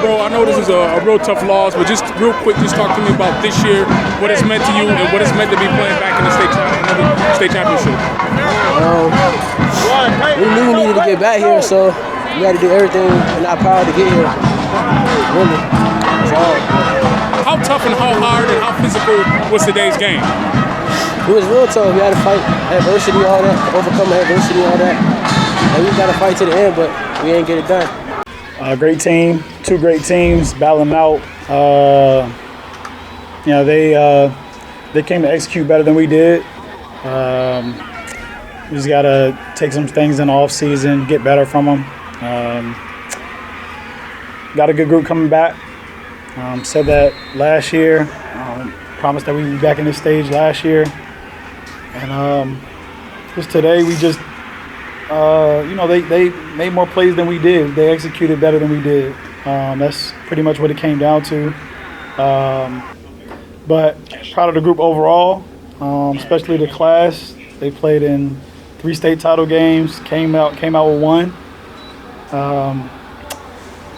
bro, I know this is a real tough loss, but just real quick, just talk to me about this year, what it's meant to you, and what it's meant to be playing back in the state championship. We knew we needed to get back here, so we had to do everything in our power to get here. Really. So, how tough and how hard and how physical was today's game? It was real tough. We had to fight adversity, all that, overcome adversity, all that. And we got to fight to the end, but we ain't get it done. Great team, two great teams, battling out. You know, they came to execute better than we did. We just got to take some things in the off season, get better from them. Got a good group coming back. Said that last year. Promised that we'd be back in this stage last year. And just today, we just, you know, they made more plays than we did. They executed better than we did. That's pretty much what it came down to. But proud of the group overall, especially the class. They played in 3 state title games, came out with 1.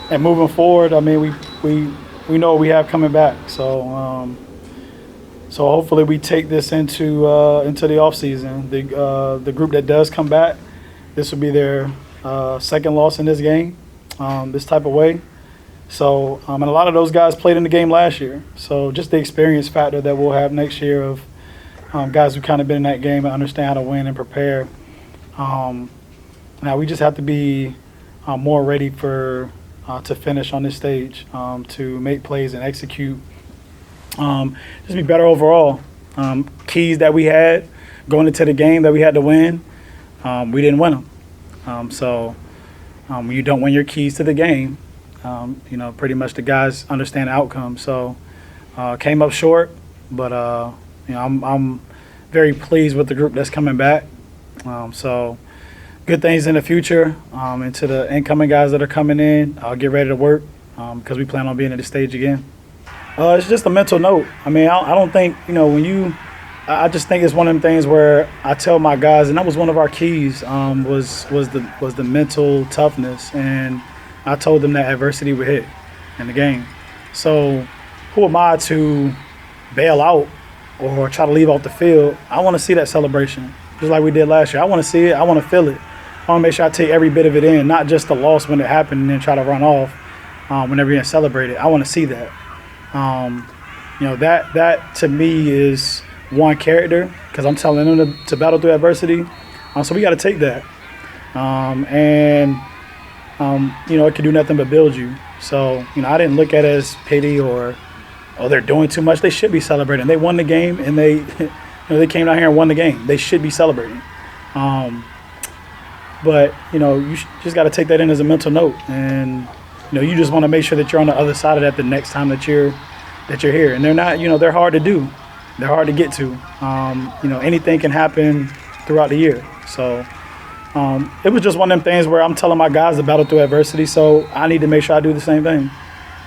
And moving forward, I mean, we know what we have coming back. So so hopefully we take this into the off season. The group that does come back, this will be their second loss in this game, this type of way. So and a lot of those guys played in the game last year. So just the experience factor that we'll have next year of guys who kind of been in that game and understand how to win and prepare. Now we just have to be more ready for to finish on this stage, to make plays and execute. Just be better overall. Keys that we had going into the game that we had to win, we didn't win them. So when you don't win your keys to the game, you know, pretty much the guys understand the outcome. So came up short, but you know, I'm very pleased with the group that's coming back. So good things in the future, and to the incoming guys that are coming in, I'll get ready to work because we plan on being at the stage again. It's just a mental note. I mean, I don't think, you know, I just think it's one of them things where I tell my guys, and that was one of our keys, was the mental toughness, and I told them that adversity would hit in the game. So who am I to bail out or try to leave off the field? I want to see that celebration, just like we did last year. I want to see it. I want to feel it. I want to make sure I take every bit of it in, not just the loss when it happened and then try to run off whenever you're celebrated. I want to see that. You know, that to me is one character, because I'm telling them to battle through adversity. So we got to take that. You know, it can do nothing but build you. So, you know, I didn't look at it as pity or, oh, they're doing too much. They should be celebrating. They won the game, and they, you know, they came down here and won the game. They should be celebrating. But, you know, you just got to take that in as a mental note. And, you know, you just want to make sure that you're on the other side of that the next time that you're here. And they're not, you know, they're hard to do. They're hard to get to. You know, anything can happen throughout the year. So it was just one of them things where I'm telling my guys to battle through adversity. So I need to make sure I do the same thing.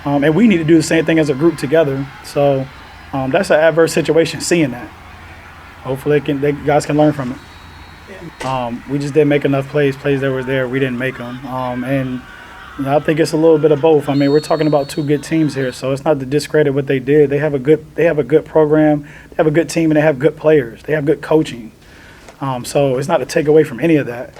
And we need to do the same thing as a group together. So that's an adverse situation, seeing that. Hopefully guys can learn from it. We just didn't make enough plays that were there. We didn't make them. And you know, I think it's a little bit of both. I mean, we're talking about 2 good teams here, so it's not to discredit what they did. They have a good program, they have a good team, and they have good players. They have good coaching. So it's not to take away from any of that.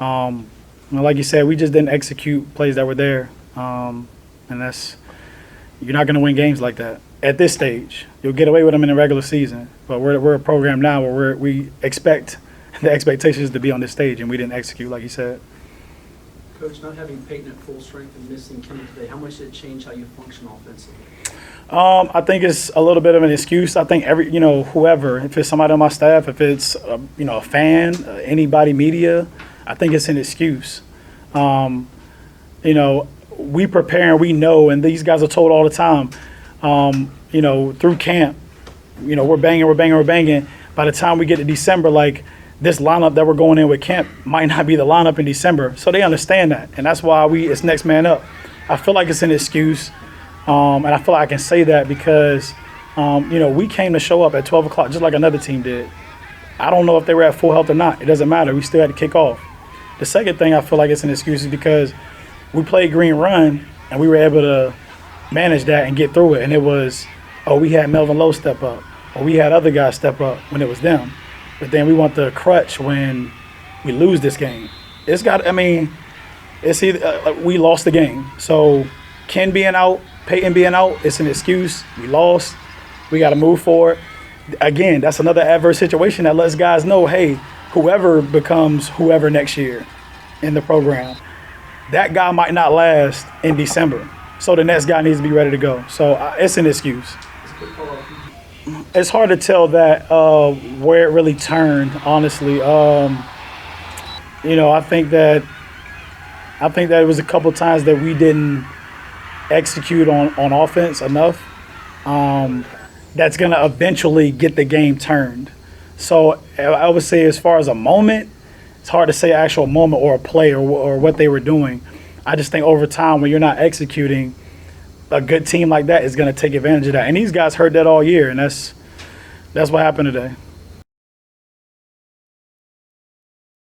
Like you said, we just didn't execute plays that were there, and you're not going to win games like that at this stage. You'll get away with them in the regular season, but we're a program now where we expect the expectations to be on this stage, and we didn't execute like you said. Coach, not having Peyton at full strength and missing Kendall today, how much did it change how you function offensively? I think it's a little bit of an excuse. I think whoever, if it's somebody on my staff, if it's you know, a fan, anybody, media, I think it's an excuse. You know, we prepare and we know, and these guys are told all the time, you know, through camp, you know, we're banging. By the time we get to December, like, this lineup that we're going in with camp might not be the lineup in December. So they understand that. And that's why it's next man up. I feel like it's an excuse. And I feel like I can say that because, you know, we came to show up at 12 o'clock just like another team did. I don't know if they were at full health or not. It doesn't matter. We still had to kick off. The second thing I feel like it's an excuse is because we played Green Run and we were able to manage that and get through it. And it was, oh, we had Melvin Lowe step up, or we had other guys step up when it was them. But then we want the crutch when we lose this game. It's either we lost the game. So Ken being out, Peyton being out, it's an excuse. We lost. We got to move forward. Again, that's another adverse situation that lets guys know, hey, whoever becomes whoever next year in the program, that guy might not last in December. So the next guy needs to be ready to go. So it's an excuse. It's hard to tell that where it really turned, honestly. I think that it was a couple times that we didn't execute on offense enough. That's going to eventually get the game turned. So I would say as far as a moment, it's hard to say actual moment or a play or what they were doing. I just think over time when you're not executing, a good team like that is going to take advantage of that. And these guys heard that all year, and that's what happened today.